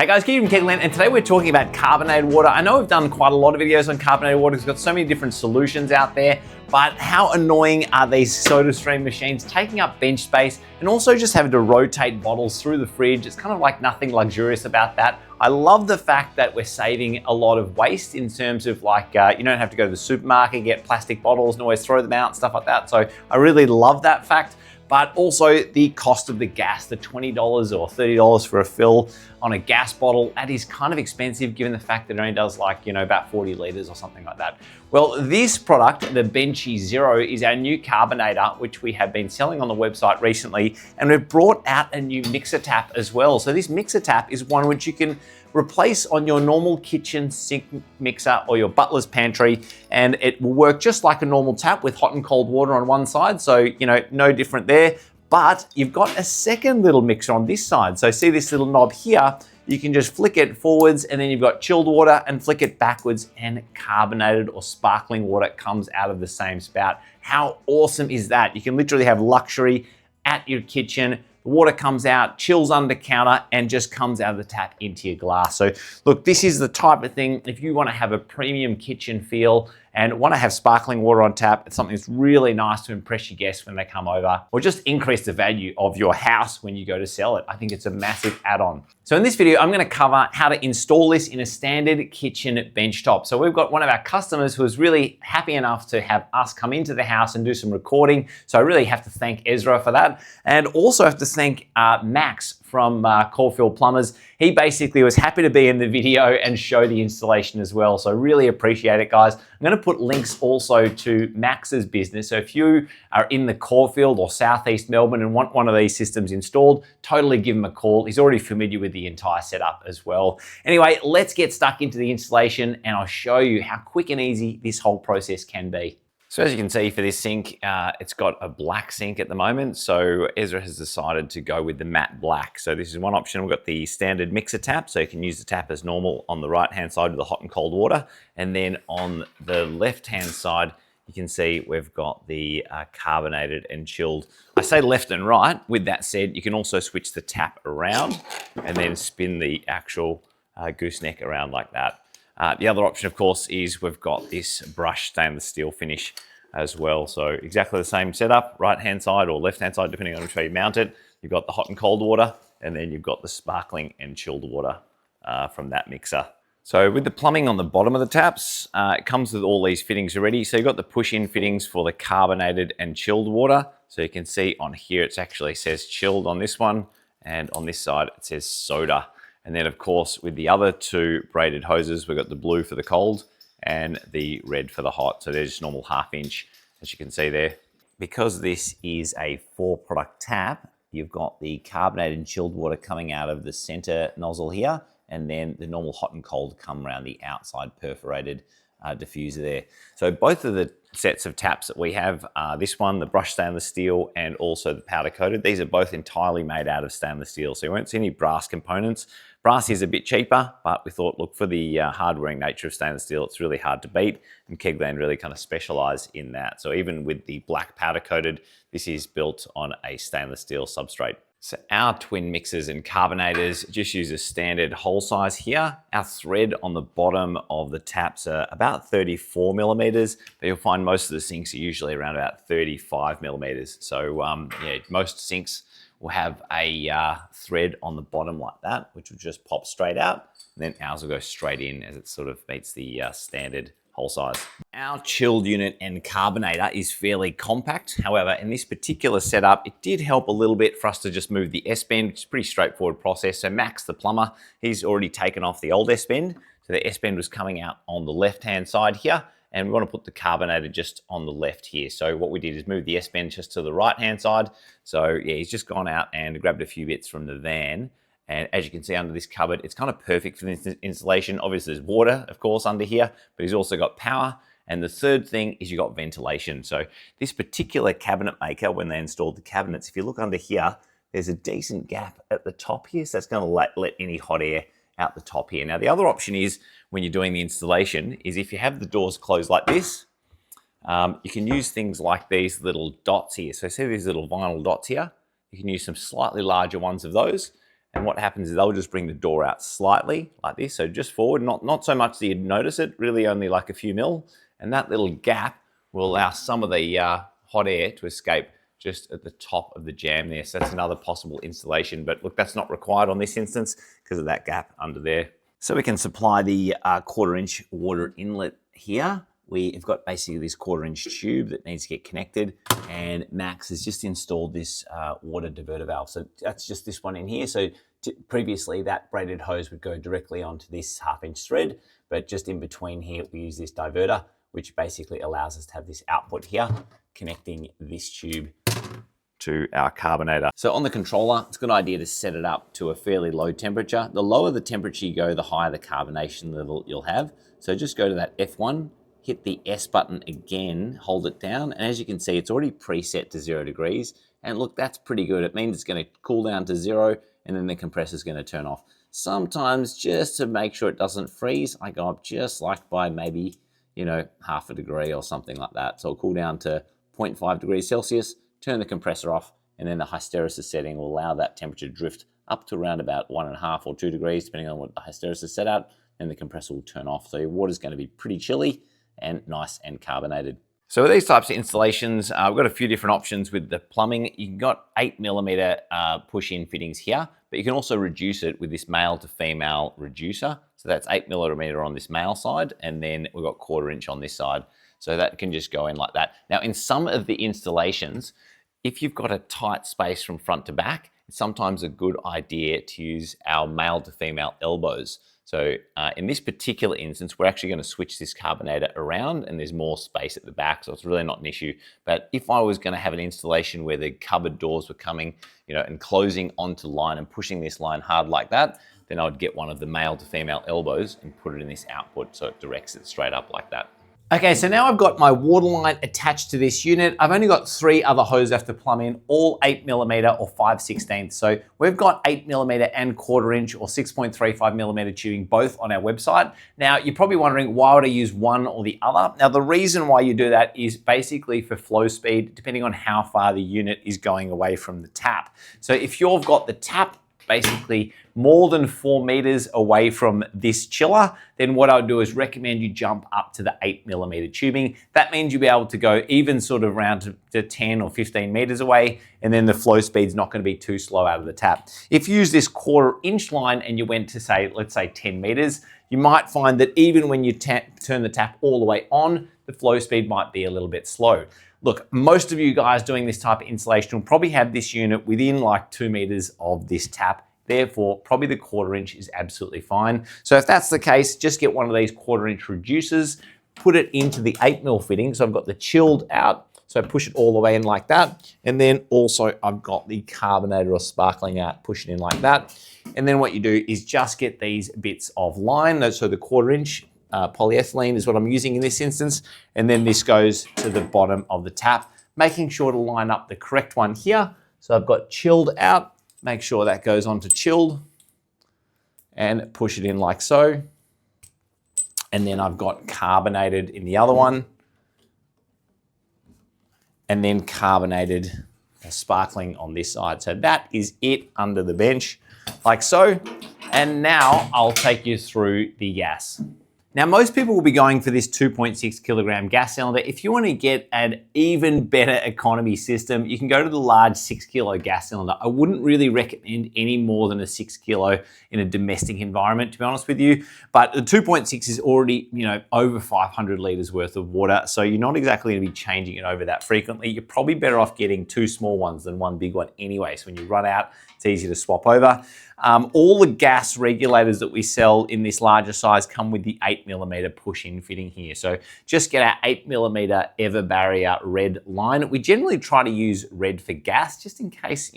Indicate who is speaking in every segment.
Speaker 1: Hey guys, Keith from KegLand, and today we're talking about carbonated water. I know we've done quite a lot of videos on carbonated water. It's got so many different solutions out there, but how annoying are these SodaStream machines taking up bench space and also just having to rotate bottles through the fridge? It's kind of like nothing luxurious about that. I love the fact that we're saving a lot of waste in terms of like, you don't have to go to the supermarket, get plastic bottles and always throw them out and stuff like that. So I really love that fact. But also the cost of the gas, the $20 or $30 for a fill on a gas bottle, that is kind of expensive given the fact that it only does like, about 40 liters or something like that. Well, this product, the Benchy Zero, is our new carbonator, which we have been selling on the website recently, and we've brought out a new mixer tap as well. So this mixer tap is one which you can replace on your normal kitchen sink mixer or your butler's pantry, and it will work just like a normal tap with hot and cold water on one side. So, no different there, but you've got a second little mixer on this side. So see this little knob here, you can just flick it forwards and then you've got chilled water, and flick it backwards and carbonated or sparkling water comes out of the same spout. How awesome is that? You can literally have luxury at your kitchen. The water comes out, chills under counter, and just comes out of the tap into your glass. So look, this is the type of thing, if you want to have a premium kitchen feel and want to have sparkling water on tap, it's something that's really nice to impress your guests when they come over, or just increase the value of your house when you go to sell it. I think it's a massive add-on. So in this video, I'm going to cover how to install this in a standard kitchen benchtop. So we've got one of our customers who was really happy enough to have us come into the house and do some recording. So I really have to thank Ezra for that. And also have to thank Max from Caulfield Plumbers. He basically was happy to be in the video and show the installation as well. So really appreciate it, guys. I'm gonna put links also to Max's business. So if you are in the Caulfield or Southeast Melbourne and want one of these systems installed, totally give him a call. He's already familiar with the entire setup as well. Anyway, let's get stuck into the installation and I'll show you how quick and easy this whole process can be. So as you can see for this sink, it's got a black sink at the moment. So Ezra has decided to go with the matte black. So this is one option. We've got the standard mixer tap. So you can use the tap as normal on the right-hand side with the hot and cold water. And then on the left-hand side, you can see we've got the carbonated and chilled. I say left and right. With that said, you can also switch the tap around and then spin the actual gooseneck around like that. The other option, of course, is we've got this brushed stainless steel finish as well. So exactly the same setup, right-hand side or left-hand side, depending on which way you mount it. You've got the hot and cold water, and then you've got the sparkling and chilled water from that mixer. So with the plumbing on the bottom of the taps, it comes with all these fittings already. So you've got the push-in fittings for the carbonated and chilled water. So you can see on here, it actually says chilled on this one, and on this side, it says soda. And then of course, with the other two braided hoses, we've got the blue for the cold and the red for the hot. So they're just normal 1/2 inch, as you can see there. Because this is a 4-product tap, you've got the carbonated and chilled water coming out of the center nozzle here, and then the normal hot and cold come around the outside perforated diffuser there. So both of the sets of taps that we have, this one, the brushed stainless steel, and also the powder coated, these are both entirely made out of stainless steel. So you won't see any brass components. Brass is a bit cheaper, but we thought, look, for the hard-wearing nature of stainless steel, it's really hard to beat, and KegLand really kind of specialize in that. So even with the black powder coated, this is built on a stainless steel substrate. So our twin mixers and carbonators just use a standard hole size here. Our thread on the bottom of the taps are about 34 millimeters, but you'll find most of the sinks are usually around about 35 millimeters. So yeah, most sinks will have a thread on the bottom like that, which will just pop straight out. And then ours will go straight in as it sort of meets the standard hole size. Our chilled unit and carbonator is fairly compact. However, in this particular setup, it did help a little bit for us to just move the S-bend, which is a pretty straightforward process. So Max, the plumber, he's already taken off the old S-bend. So the S-bend was coming out on the left-hand side here, and we want to put the carbonator just on the left here. So what we did is move the S-bend just to the right-hand side. So yeah, he's just gone out and grabbed a few bits from the van. And as you can see under this cupboard, it's kind of perfect for this installation. Obviously there's water, of course, under here, but he's also got power. And the third thing is you've got ventilation. So this particular cabinet maker, when they installed the cabinets, if you look under here, there's a decent gap at the top here. So that's gonna let any hot air out the top here. Now the other option is, when you're doing the installation, is if you have the doors closed like this, you can use things like these little dots here. So see these little vinyl dots here? You can use some slightly larger ones of those, And what happens is they'll just bring the door out slightly like this. So just forward, not so much that you'd notice it, really only like a few mil. And that little gap will allow some of the hot air to escape just at the top of the jamb there. So that's another possible installation. But look, that's not required on this instance because of that gap under there. So we can supply the 1/4 inch water inlet here. We've got basically this 1/4 inch tube that needs to get connected, and Max has just installed this water diverter valve. So that's just this one in here. So previously that braided hose would go directly onto this 1/2 inch thread, but just in between here we use this diverter, which basically allows us to have this output here connecting this tube to our carbonator. So on the controller, it's a good idea to set it up to a fairly low temperature. The lower the temperature you go, the higher the carbonation level you'll have. So just go to that F1, hit the S button again, hold it down, and as you can see, it's already preset to 0 degrees. And look, that's pretty good. It means it's gonna cool down to 0, and then the compressor's gonna turn off. Sometimes, just to make sure it doesn't freeze, I go up just like by maybe, 1/2 degree or something like that. So I'll cool down to 0.5 degrees Celsius, turn the compressor off, and then the hysteresis setting will allow that temperature to drift up to around about 1.5 or 2 degrees, depending on what the hysteresis is set at, and the compressor will turn off. So your water's gonna be pretty chilly and nice and carbonated. So with these types of installations, we've got a few different options with the plumbing. You've got 8mm push-in fittings here, but you can also reduce it with this male to female reducer. So that's 8mm on this male side, and then we've got 1/4 inch on this side. So that can just go in like that. Now in some of the installations, if you've got a tight space from front to back, it's sometimes a good idea to use our male to female elbows. So in this particular instance, we're actually going to switch this carbonator around, and there's more space at the back, so it's really not an issue. But if I was going to have an installation where the cupboard doors were coming, and closing onto line and pushing this line hard like that, then I would get one of the male to female elbows and put it in this output so it directs it straight up like that. Okay, so now I've got my water line attached to this unit. I've only got 3 other hoses I have to plumb in, all 8mm or 5/16. So we've got 8mm and 1/4 inch or 6.35mm tubing both on our website. Now, you're probably wondering, why would I use one or the other? Now, the reason why you do that is basically for flow speed, depending on how far the unit is going away from the tap. So if you've got the tap basically more than 4 meters away from this chiller, then what I would do is recommend you jump up to the 8mm tubing. That means you'll be able to go even sort of around to 10 or 15 meters away, and then the flow speed's not going to be too slow out of the tap. If you use this 1/4 inch line and you went to say, let's say 10 meters, you might find that even when you turn the tap all the way on, the flow speed might be a little bit slow. Look, most of you guys doing this type of installation will probably have this unit within like 2 meters of this tap. Therefore, probably the 1/4 inch is absolutely fine. So if that's the case, just get one of these 1/4 inch reducers, put it into the 8mm fitting. So I've got the chilled out, so I push it all the way in like that. And then also I've got the carbonator or sparkling out, push it in like that. And then what you do is just get these bits of line. So the 1/4 inch polyethylene is what I'm using in this instance. And then this goes to the bottom of the tap, making sure to line up the correct one here. So I've got chilled out, make sure that goes on to chilled and push it in like so. And then I've got carbonated in the other one. And then carbonated sparkling on this side. So that is it under the bench, like so. And now I'll take you through the gas. Now, most people will be going for this 2.6 kilogram gas cylinder. If you want to get an even better economy system, you can go to the large 6 kilo gas cylinder. I wouldn't really recommend any more than a 6 kilo in a domestic environment, to be honest with you. But the 2.6 is already, over 500 liters worth of water. So you're not exactly going to be changing it over that frequently. You're probably better off getting 2 small ones than 1 big one anyway. So when you run out, it's easy to swap over. All the gas regulators that we sell in this larger size come with the 8mm push-in fitting here. So just get our 8mm Ever Barrier red line. We generally try to use red for gas, just in case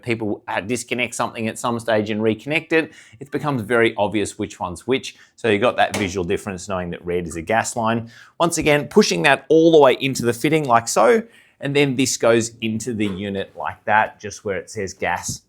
Speaker 1: people disconnect something at some stage and reconnect it. It becomes very obvious which one's which. So you got that visual difference knowing that red is a gas line. Once again, pushing that all the way into the fitting like so, and then this goes into the unit like that, just where it says gas,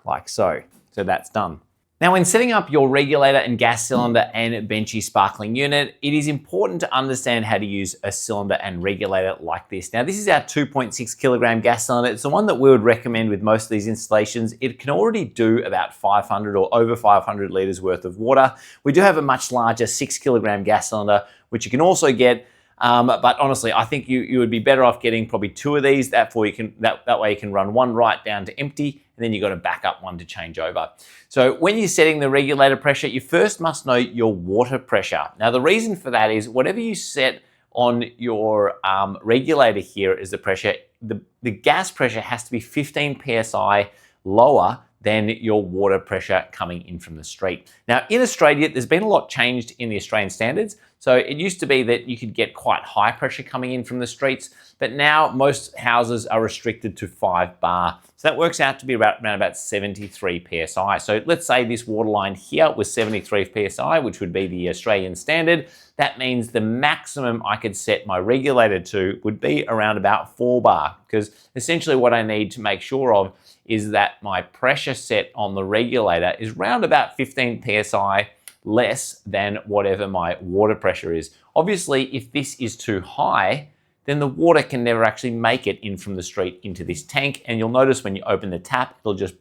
Speaker 1: like so. So that's done. Now, when setting up your regulator and gas cylinder and Benchy sparkling unit, it is important to understand how to use a cylinder and regulator like this. Now, this is our 2.6 kilogram gas cylinder. It's the one that we would recommend with most of these installations. It can already do about 500 or over 500 liters worth of water. We do have a much larger 6 kilogram gas cylinder, which you can also get. But honestly, I think you would be better off getting probably 2 of these. That way you can run one right down to empty, and then you've got a backup one to change over. So when you're setting the regulator pressure, you first must know your water pressure. Now, the reason for that is whatever you set on your regulator here is the pressure, the gas pressure has to be 15 psi lower than your water pressure coming in from the street. Now, in Australia, there's been a lot changed in the Australian standards. So it used to be that you could get quite high pressure coming in from the streets, but now most houses are restricted to 5 bar. So that works out to be around about 73 psi. So let's say this water line here was 73 psi, which would be the Australian standard. That means the maximum I could set my regulator to would be around about 4 bar, because essentially what I need to make sure of is that my pressure set on the regulator is around about 15 psi less than whatever my water pressure is. Obviously, if this is too high, then the water can never actually make it in from the street into this tank. And you'll notice when you open the tap, it'll just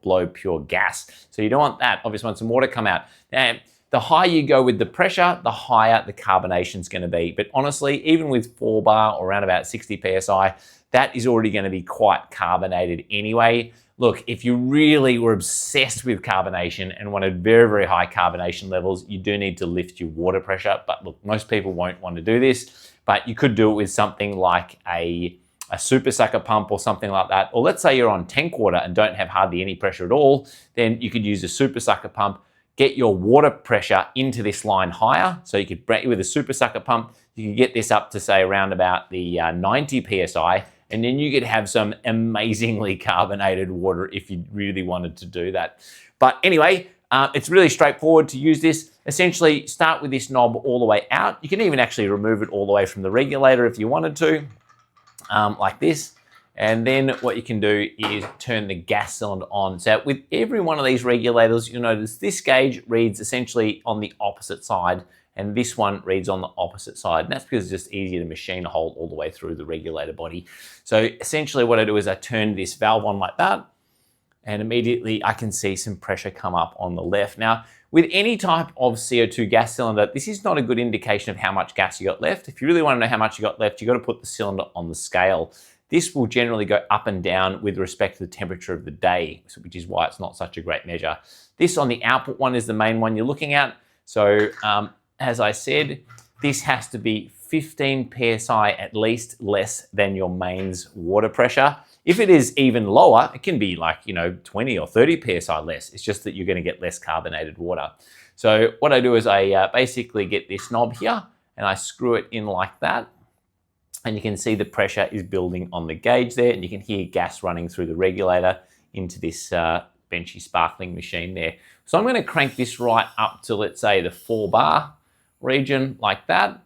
Speaker 1: blow pure gas. So you don't want that. Obviously, want some water come out. Now, the higher you go with the pressure, the higher the carbonation is going to be. But honestly, even with 4 bar or around about 60 psi, that is already going to be quite carbonated anyway. Look, if you really were obsessed with carbonation and wanted very, very high carbonation levels, you do need to lift your water pressure. But look, most people won't want to do this, but you could do it with something like a super sucker pump or something like that. Or let's say you're on tank water and don't have hardly any pressure at all, then you could use a super sucker pump, get your water pressure into this line higher. So you could, with a super sucker pump, you could get this up to say around about the 90 psi, and then you could have some amazingly carbonated water if you really wanted to do that. But anyway, it's really straightforward to use this. Essentially, start with this knob all the way out. You can even actually remove it all the way from the regulator if you wanted to, like this. And then what you can do is turn the gas cylinder on. So with every one of these regulators, you'll notice this gauge reads essentially on the opposite side, and this one reads on the opposite side. And that's because it's just easier to machine a hole all the way through the regulator body. So essentially what I do is I turn this valve on like that, and immediately I can see some pressure come up on the left. Now, with any type of CO2 gas cylinder, this is not a good indication of how much gas you got left. If you really want to know how much you got left, you got to put the cylinder on the scale. This will generally go up and down with respect to the temperature of the day, which is why it's not such a great measure. This on the output one is the main one you're looking at. So as I said, this has to be 15 psi at least less than your mains water pressure. If it is even lower, it can be like, 20 or 30 psi less. It's just that you're going to get less carbonated water. So what I do is I basically get this knob here and I screw it in like that. And you can see the pressure is building on the gauge there, and you can hear gas running through the regulator into this Benchy sparkling machine there. So I'm going to crank this right up to, let's say, the 4 bar region like that,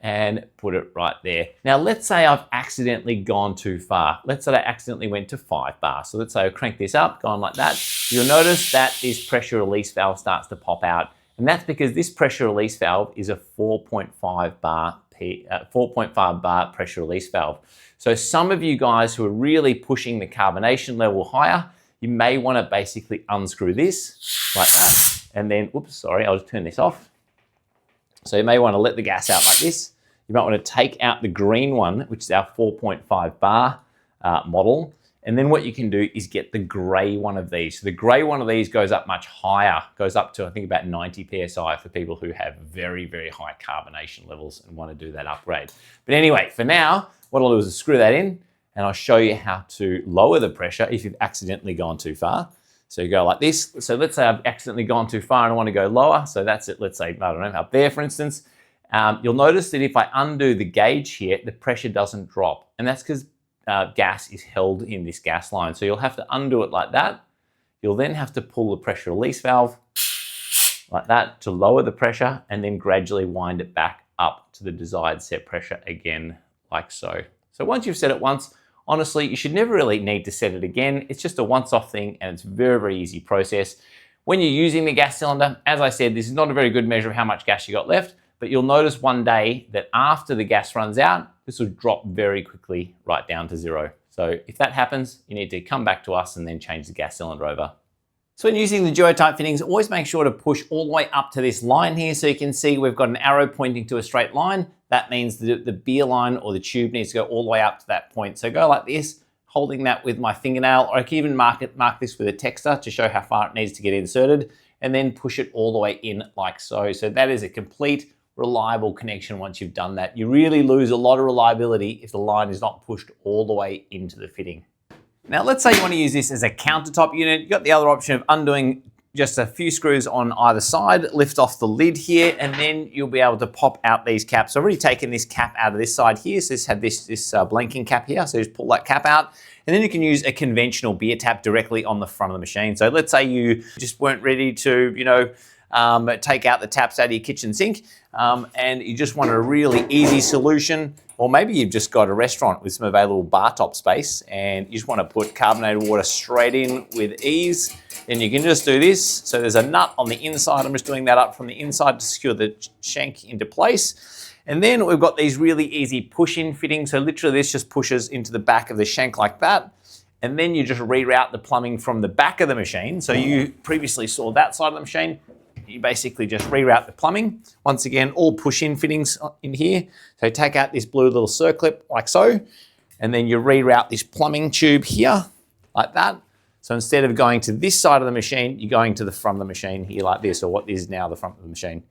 Speaker 1: and put it right there. Now, let's say I've accidentally gone too far. Let's say I accidentally went to 5 bar. So let's say I crank this up, going like that. You'll notice that this pressure release valve starts to pop out. And that's because this pressure release valve is a 4.5 bar pressure release valve. So some of you guys who are really pushing the carbonation level higher, you may want to basically unscrew this like that. And then, oops, sorry, I'll just turn this off. So you may want to let the gas out like this. You might want to take out the green one, which is our 4.5 bar model. And then what you can do is get the gray one of these. So the gray one of these goes up much higher, goes up to, I think, about 90 psi for people who have very, very high carbonation levels and want to do that upgrade. But anyway, for now, what I'll do is screw that in, and I'll show you how to lower the pressure if you've accidentally gone too far. So you go like this. So let's say I've accidentally gone too far and I want to go lower. So that's it. Let's say, I don't know, up there, for instance. You'll notice that if I undo the gauge here, the pressure doesn't drop. And that's because gas is held in this gas line. So you'll have to undo it like that. You'll then have to pull the pressure release valve like that to lower the pressure, and then gradually wind it back up to the desired set pressure again, like so. So once you've set it once, honestly, you should never really need to set it again. It's just a once-off thing, and it's a very, very easy process. When you're using the gas cylinder, as I said, this is not a very good measure of how much gas you got left, but you'll notice one day that after the gas runs out, this will drop very quickly right down to 0. So if that happens, you need to come back to us and then change the gas cylinder over. So when using the duotight fittings, always make sure to push all the way up to this line here so you can see we've got an arrow pointing to a straight line. That means the beer line or the tube needs to go all the way up to that point. So go like this, holding that with my fingernail, or I can even mark this with a texter to show how far it needs to get inserted, and then push it all the way in like so. So that is a complete, reliable connection once you've done that. You really lose a lot of reliability if the line is not pushed all the way into the fitting. Now, let's say you want to use this as a countertop unit. You've got the other option of undoing just a few screws on either side, lift off the lid here, and then you'll be able to pop out these caps. So I've already taken this cap out of this side here. So this had this blanking cap here. So just pull that cap out. And then you can use a conventional beer tap directly on the front of the machine. So let's say you just weren't ready to, take out the taps out of your kitchen sink, and you just want a really easy solution. Or maybe you've just got a restaurant with some available bar top space and you just want to put carbonated water straight in with ease. Then you can just do this. So there's a nut on the inside. I'm just doing that up from the inside to secure the shank into place. And then we've got these really easy push-in fittings. So literally this just pushes into the back of the shank like that. And then you just reroute the plumbing from the back of the machine. So you previously saw that side of the machine. You basically just reroute the plumbing. Once again, all push-in fittings in here. So take out this blue little circlip like so, and then you reroute this plumbing tube here like that. So instead of going to this side of the machine, you're going to the front of the machine here like this, or what is now the front of the machine.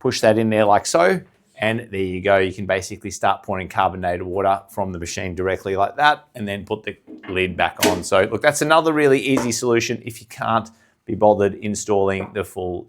Speaker 1: Push that in there like so, and there you go. You can basically start pouring carbonated water from the machine directly like that, and then put the lid back on. So look, that's another really easy solution if you can't be bothered installing the full,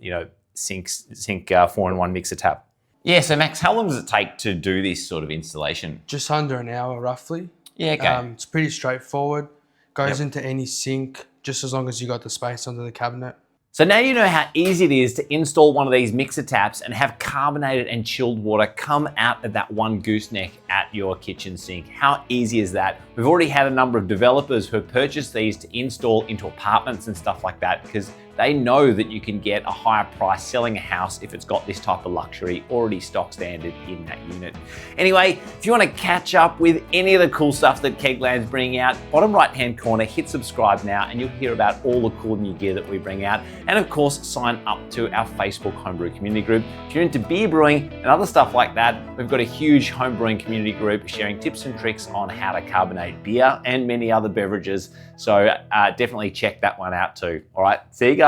Speaker 1: sink 4-in-1 mixer tap. Yeah, so Max, how long does it take to do this sort of installation?
Speaker 2: Just under an hour, roughly.
Speaker 1: Yeah, okay.
Speaker 2: It's pretty straightforward. Goes into any sink, just as long as you got the space under the cabinet.
Speaker 1: So now you know how easy it is to install one of these mixer taps and have carbonated and chilled water come out of that one gooseneck at your kitchen sink. How easy is that? We've already had a number of developers who have purchased these to install into apartments and stuff like that because they know that you can get a higher price selling a house if it's got this type of luxury already stock standard in that unit. Anyway, if you want to catch up with any of the cool stuff that KegLand's bringing out, bottom right-hand corner, hit subscribe now and you'll hear about all the cool new gear that we bring out. And of course, sign up to our Facebook homebrew community group. If you're into beer brewing and other stuff like that, we've got a huge homebrewing community group sharing tips and tricks on how to carbonate beer and many other beverages. So definitely check that one out too. All right, see you guys.